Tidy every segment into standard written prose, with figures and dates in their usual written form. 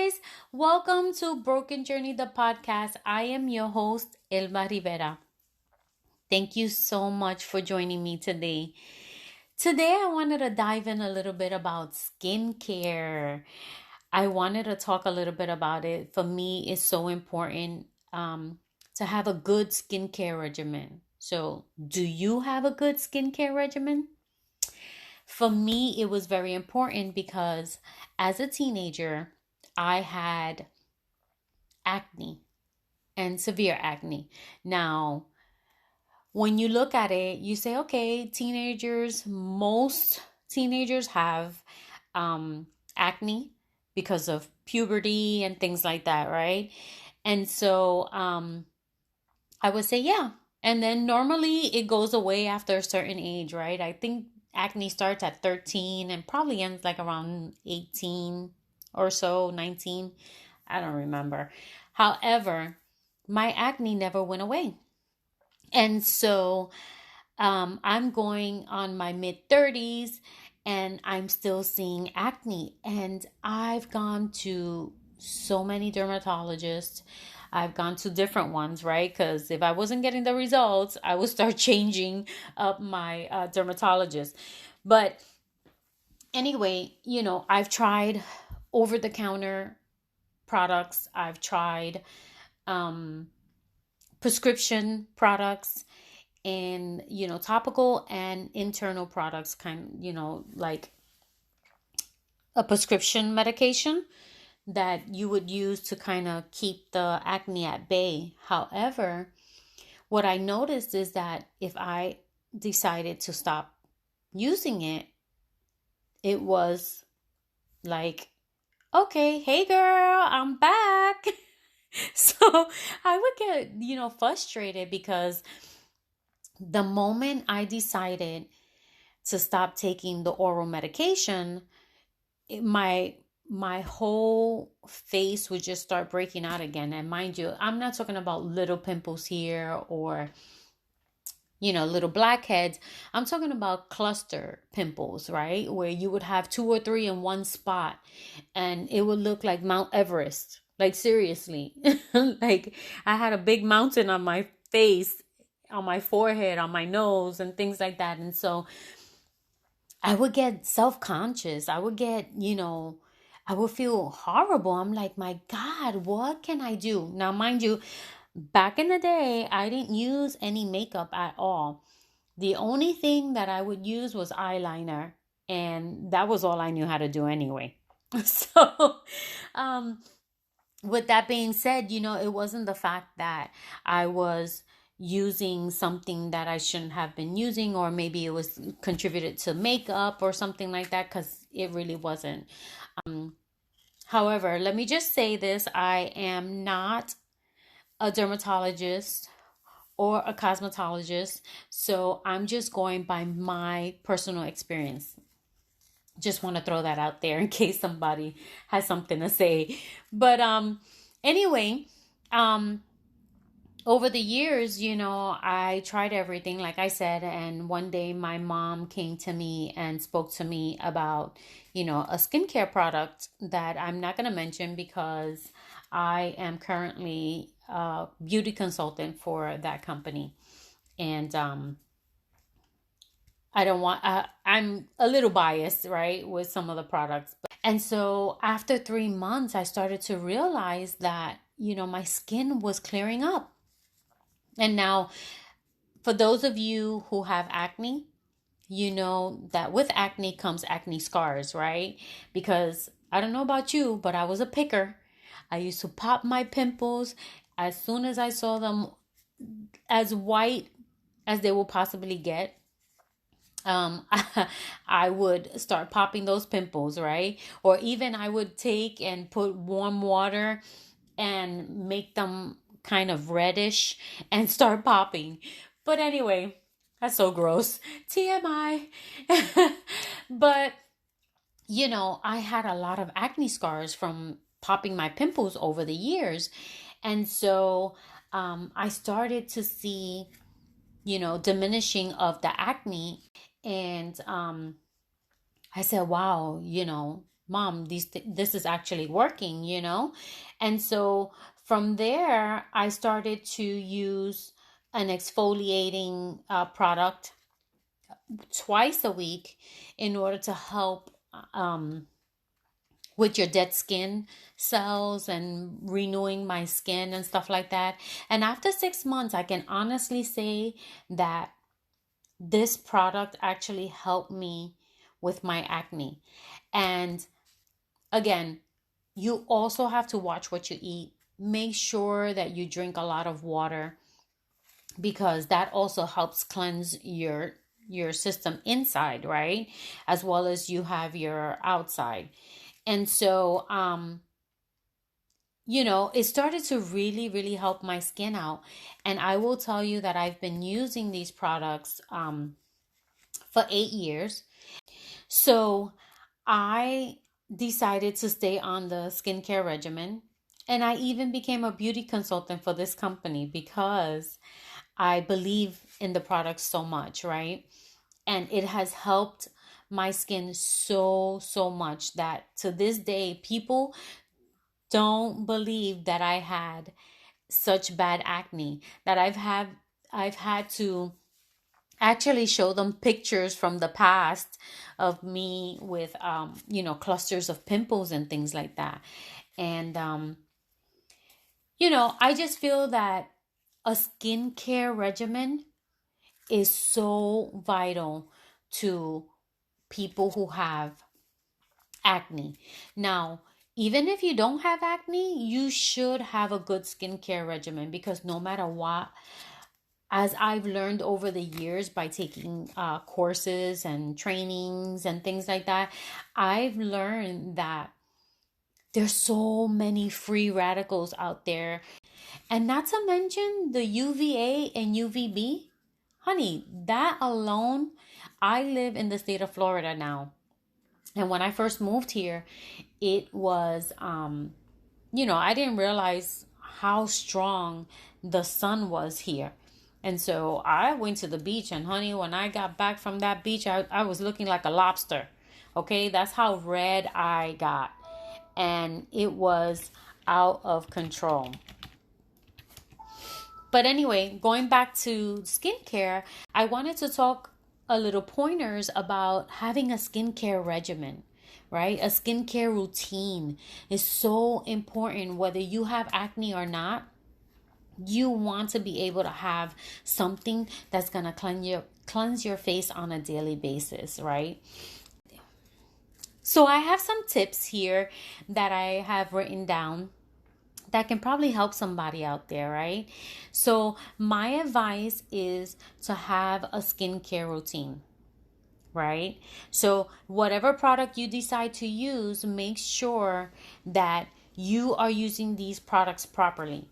guys, welcome to Broken Journey, the podcast. I am your host, Elba Rivera. Thank you so much for joining me today. Today, I wanted to dive in a little bit about skincare. I wanted to talk a little bit about it. For me, it's so important to have a good skincare regimen. So, do you have a good skincare regimen? For me, it was very important because as a teenager, I had acne and severe acne. Now, when you look at it, you say, okay, most teenagers have acne because of puberty and things like that, right? And so I would say, yeah. And then normally it goes away after a certain age, right? I think acne starts at 13 and probably ends like around 18 or so, 19. I don't remember. However, my acne never went away. And so I'm going on my mid 30s and I'm still seeing acne. And I've gone to so many dermatologists. I've gone to different ones, right? Because if I wasn't getting the results, I would start changing up my dermatologist. But anyway, I've tried over the counter products, I've tried um, prescription products, and topical and internal products, like a prescription medication that you would use to kind of keep the acne at bay. However, what I noticed is that if I decided to stop using it, it was like, okay, hey girl, I'm back. So I would get, frustrated because the moment I decided to stop taking the oral medication, my whole face would just start breaking out again. And mind you, I'm not talking about little pimples here or little blackheads. I'm talking about cluster pimples, right? Where you would have two or three in one spot and it would look like Mount Everest. Like seriously. Like I had a big mountain on my face, on my forehead, on my nose and things like that. And so I would get self-conscious. I would get, I would feel horrible. I'm like, my God, what can I do? Now, mind you, back in the day, I didn't use any makeup at all. The only thing that I would use was eyeliner, and that was all I knew how to do anyway. So, um, with that being said, it wasn't the fact that I was using something that I shouldn't have been using, or maybe it was contributed to makeup or something like that, because it really wasn't. However, let me just say this: I am not a dermatologist or a cosmetologist, so I'm just going by my personal experience. Just want to throw that out there in case somebody has something to say. But anyway, um over the years, I tried everything, like I said, and one day my mom came to me and spoke to me about, a skincare product that I'm not going to mention because I am currently a beauty consultant for that company. And I don't want, I'm a little biased, right, with some of the products. And so after 3 months, I started to realize that, my skin was clearing up. And now, for those of you who have acne, you know that with acne comes acne scars, right? Because I don't know about you, but I was a picker. I used to pop my pimples as soon as I saw them as white as they will possibly get. I would start popping those pimples, right? Or even I would take and put warm water and make them kind of reddish and start popping. But anyway, that's so gross. TMI. But, I had a lot of acne scars from popping my pimples over the years. And so I started to see, diminishing of the acne. And I said, wow, Mom, this is actually working, And so from there, I started to use an exfoliating product twice a week in order to help with your dead skin cells and renewing my skin and stuff like that. And after 6 months, I can honestly say that this product actually helped me with my acne. And again, you also have to watch what you eat. Make sure that you drink a lot of water, because that also helps cleanse your system inside, right? As well as you have your outside. And so it started to really, really help my skin out. And I will tell you that I've been using these products for 8 years. So I decided to stay on the skincare regimen. And I even became a beauty consultant for this company because I believe in the product so much, right? And it has helped my skin so, so much that to this day, people don't believe that I had such bad acne, that I've had to actually show them pictures from the past of me with clusters of pimples and things like that. And I just feel that a skincare regimen is so vital to people who have acne. Now, even if you don't have acne, you should have a good skincare regimen, because no matter what, as I've learned over the years by taking courses and trainings and things like that, I've learned that there's so many free radicals out there. And not to mention the UVA and UVB. Honey, that alone, I live in the state of Florida now. And when I first moved here, it was, I didn't realize how strong the sun was here. And so I went to the beach, and honey, when I got back from that beach, I was looking like a lobster. Okay, that's how red I got. And it was out of control. But anyway, going back to skincare, I wanted to talk a little pointers about having a skincare regimen, right? A skincare routine is so important. Whether you have acne or not, you want to be able to have something that's going to cleanse your face on a daily basis, right? So I have some tips here that I have written down that can probably help somebody out there, right? So my advice is to have a skincare routine, right? So whatever product you decide to use, make sure that you are using these products properly.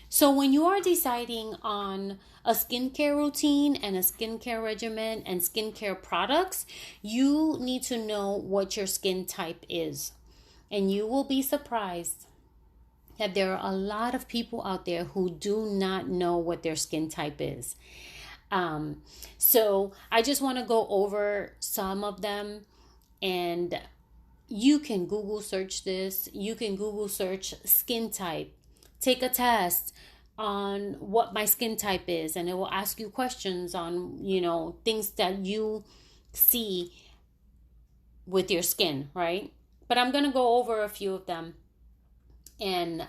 So when you are deciding on a skincare routine and a skincare regimen and skincare products, you need to know what your skin type is. And you will be surprised that there are a lot of people out there who do not know what their skin type is. So I just want to go over some of them, and you can Google search this. You can Google search skin type. Take a test on what my skin type is, and it will ask you questions on, things that you see with your skin, right? But I'm going to go over a few of them, and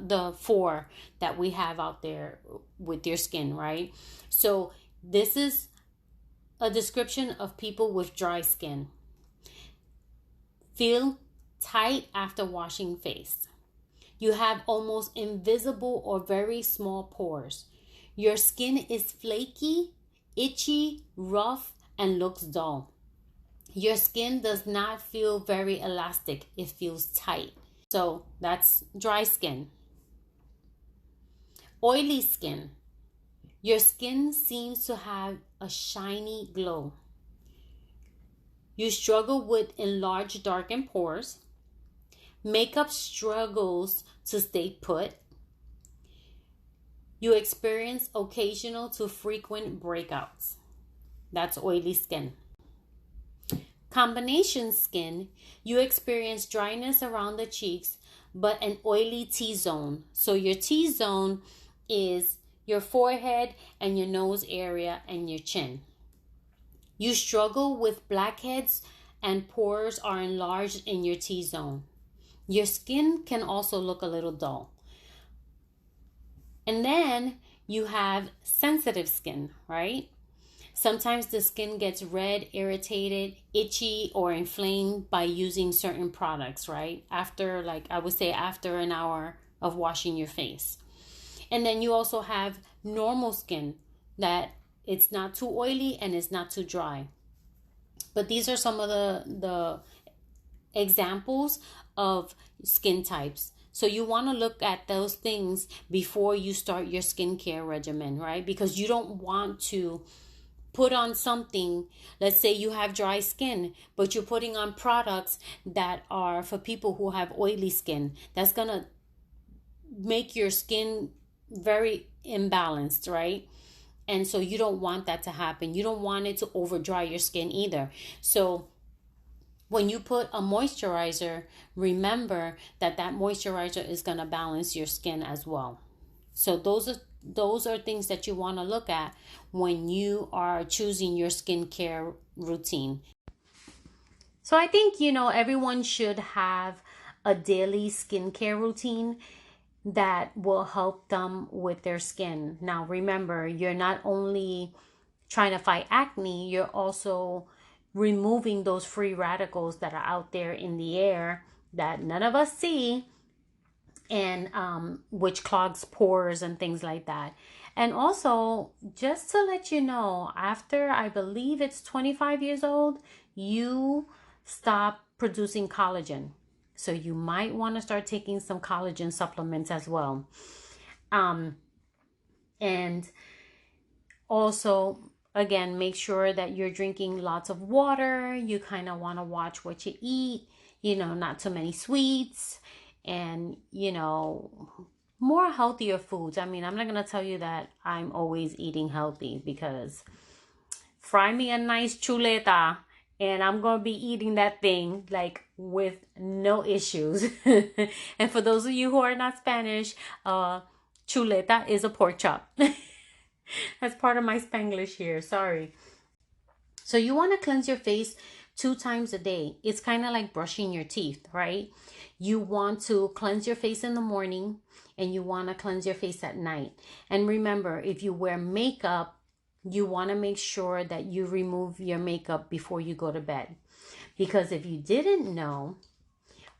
the 4 that we have out there with your skin, right? So this is a description of people with dry skin. Feel tight after washing face. You have almost invisible or very small pores. Your skin is flaky, itchy, rough, and looks dull. Your skin does not feel very elastic. It feels tight. So that's dry skin. Oily skin. Your skin seems to have a shiny glow. You struggle with enlarged, darkened pores. Makeup struggles to stay put. You experience occasional to frequent breakouts. That's oily skin. Combination skin, you experience dryness around the cheeks, but an oily T-zone. So your T-zone is your forehead and your nose area and your chin. You struggle with blackheads and pores are enlarged in your T-zone. Your skin can also look a little dull. And then you have sensitive skin, right? Sometimes the skin gets red, irritated, itchy, or inflamed by using certain products, right? After, like I would say, after an hour of washing your face. And then you also have normal skin that it's not too oily and it's not too dry. But these are some of the examples of skin types. So you want to look at those things before you start your skincare regimen, right? Because you don't want to put on something. Let's say you have dry skin, but you're putting on products that are for people who have oily skin. That's going to make your skin very imbalanced, right? And so you don't want that to happen. You don't want it to over dry your skin either. So when you put a moisturizer, remember that moisturizer is going to balance your skin as well. So those are things that you want to look at when you are choosing your skincare routine. So I think, everyone should have a daily skincare routine that will help them with their skin. Now, remember, you're not only trying to fight acne, you're also removing those free radicals that are out there in the air that none of us see, and which clogs pores and things like that. And also, just to let you know, after I believe it's 25 years old, you stop producing collagen. So you might want to start taking some collagen supplements as well. And also, again, make sure that you're drinking lots of water. You kind of want to watch what you eat, not too many sweets, and, more healthier foods. I mean, I'm not going to tell you that I'm always eating healthy, because fry me a nice chuleta and I'm going to be eating that thing like with no issues. And for those of you who are not Spanish, chuleta is a pork chop. That's part of my Spanglish here. Sorry. So you want to cleanse your face 2 times a day. It's kind of like brushing your teeth, right? You want to cleanse your face in the morning and you want to cleanse your face at night. And remember, if you wear makeup, you want to make sure that you remove your makeup before you go to bed. Because if you didn't know,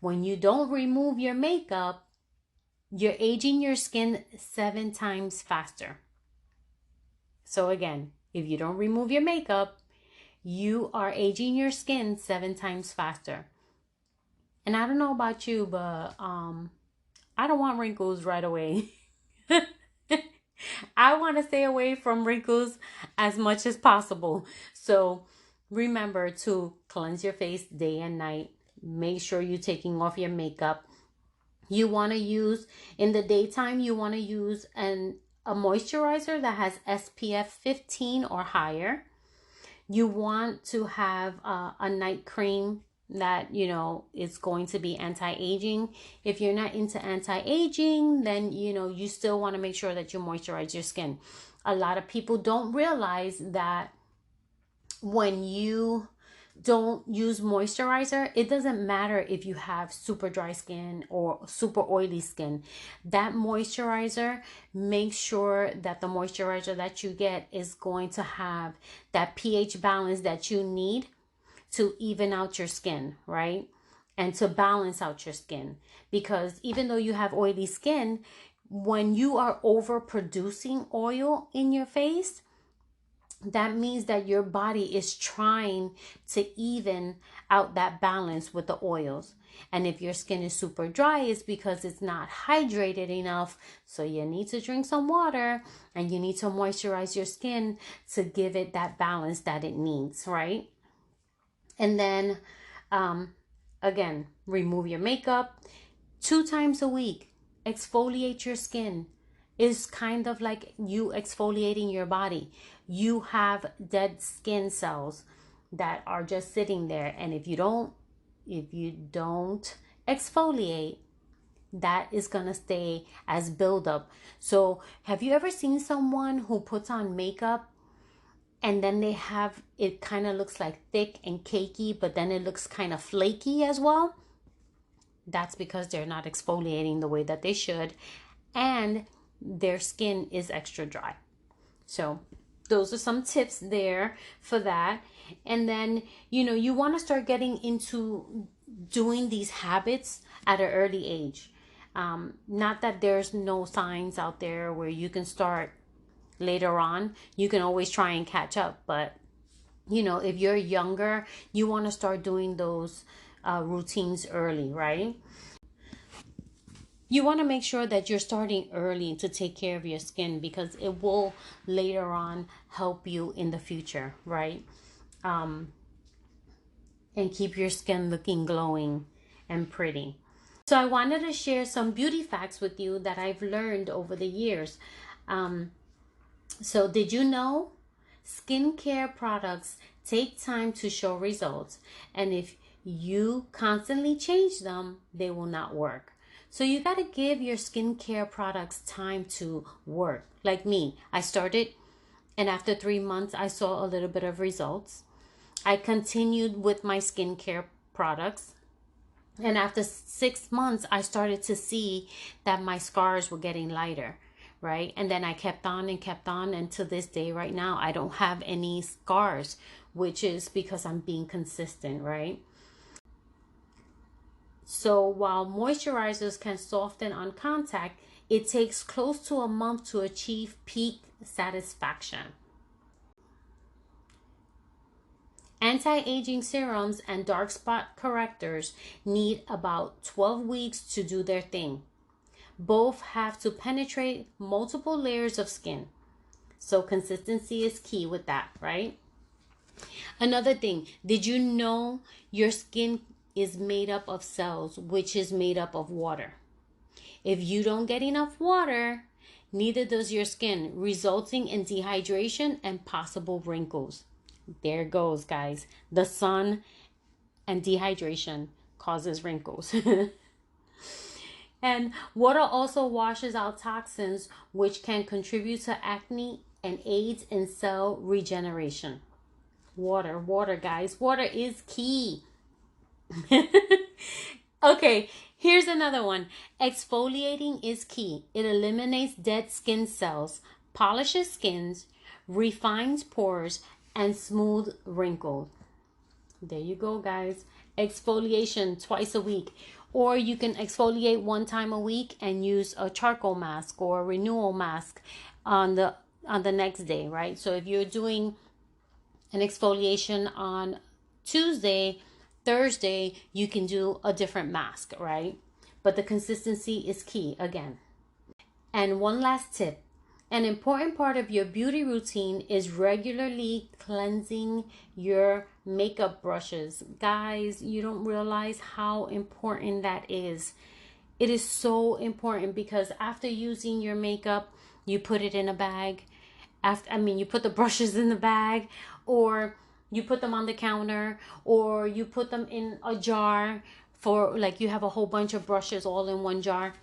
when you don't remove your makeup, you're aging your skin 7 times faster. So again, if you don't remove your makeup, you are aging your skin 7 times faster. And I don't know about you, but I don't want wrinkles right away. I want to stay away from wrinkles as much as possible. So remember to cleanse your face day and night. Make sure you're taking off your makeup. You want to use, in the daytime, you want to use a moisturizer that has SPF 15 or higher. You want to have a night cream that, is going to be anti-aging. If you're not into anti-aging, then, you still want to make sure that you moisturize your skin. A lot of people don't realize that when you don't use moisturizer, it doesn't matter if you have super dry skin or super oily skin. That moisturizer, make sure that the moisturizer that you get is going to have that pH balance that you need to even out your skin, right? And to balance out your skin. Because even though you have oily skin, when you are overproducing oil in your face, that means that your body is trying to even out that balance with the oils. And if your skin is super dry, it's because it's not hydrated enough. So you need to drink some water and you need to moisturize your skin to give it that balance that it needs, right? And then, again, remove your makeup 2 times a week. Exfoliate your skin. Is kind of like you exfoliating your body. You have dead skin cells. that are just sitting there. And if you don't exfoliate, that is going to stay as buildup. So have you ever seen someone who puts on makeup and then they have, it kind of looks like thick and cakey, but then it looks kind of flaky as well? That's because they're not exfoliating the way that they should, and their skin is extra dry. So those are some tips there for that. And then, you want to start getting into doing these habits at an early age. Not that there's no signs out there where you can start later on. You can always try and catch up. But, if you're younger, you want to start doing those routines early, right? You want to make sure that you're starting early to take care of your skin, because it will later on help you in the future, right? And keep your skin looking glowing and pretty. So I wanted to share some beauty facts with you that I've learned over the years. So did you know skincare products take time to show results? And if you constantly change them, they will not work. So you got to give your skincare products time to work. Like me, I started, and after 3 months, I saw a little bit of results. I continued with my skincare products. And after 6 months, I started to see that my scars were getting lighter, right? And then I kept on and kept on. And to this day, right now, I don't have any scars, which is because I'm being consistent, right? So while moisturizers can soften on contact, it takes close to a month to achieve peak satisfaction. Anti-aging serums and dark spot correctors need about 12 weeks to do their thing. Both have to penetrate multiple layers of skin. So consistency is key with that, right? Another thing, did you know your skin is made up of cells, which is made up of water? If you don't get enough water, neither does your skin, resulting in dehydration and possible wrinkles. There goes, guys. The sun and dehydration causes wrinkles. And water also washes out toxins, which can contribute to acne and aids in cell regeneration. Water, guys. Water is key. Okay, here's another one. Exfoliating is key. It eliminates dead skin cells, polishes skins, refines pores, and smooth wrinkles. There you go, guys. Exfoliation twice a week. Or you can exfoliate one time a week and use a charcoal mask or a renewal mask on the next day, right? So if you're doing an exfoliation on Tuesday, Thursday, you can do a different mask, right? But the consistency is key again. And one last tip. An important part of your beauty routine is regularly cleansing your makeup brushes. Guys, you don't realize how important that is. It is so important because after using your makeup, you put it in a bag. You put the brushes in the bag, or you put them on the counter, or you put them in a jar for, like, you have a whole bunch of brushes all in one jar.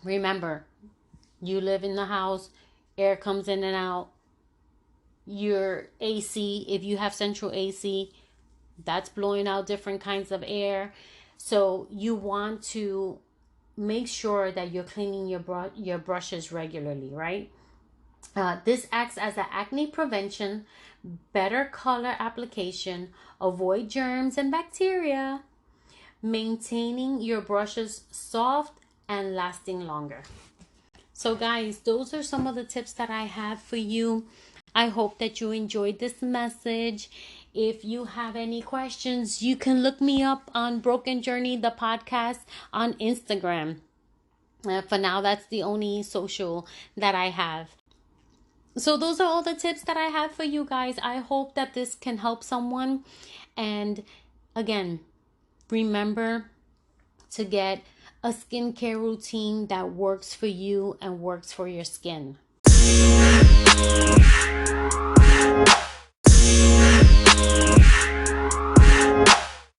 Remember, you live in the house, air comes in and out. Your AC, if you have central AC, that's blowing out different kinds of air. So you want to make sure that you're cleaning your brushes regularly, right? This acts as an acne prevention, better color application, avoid germs and bacteria, maintaining your brushes soft and lasting longer. So guys, those are some of the tips that I have for you. I hope that you enjoyed this message. If you have any questions, you can look me up on Broken Journey, the podcast, on Instagram. For now, that's the only social that I have. So those are all the tips that I have for you guys. I hope that this can help someone. And again, remember to get a skincare routine that works for you and works for your skin.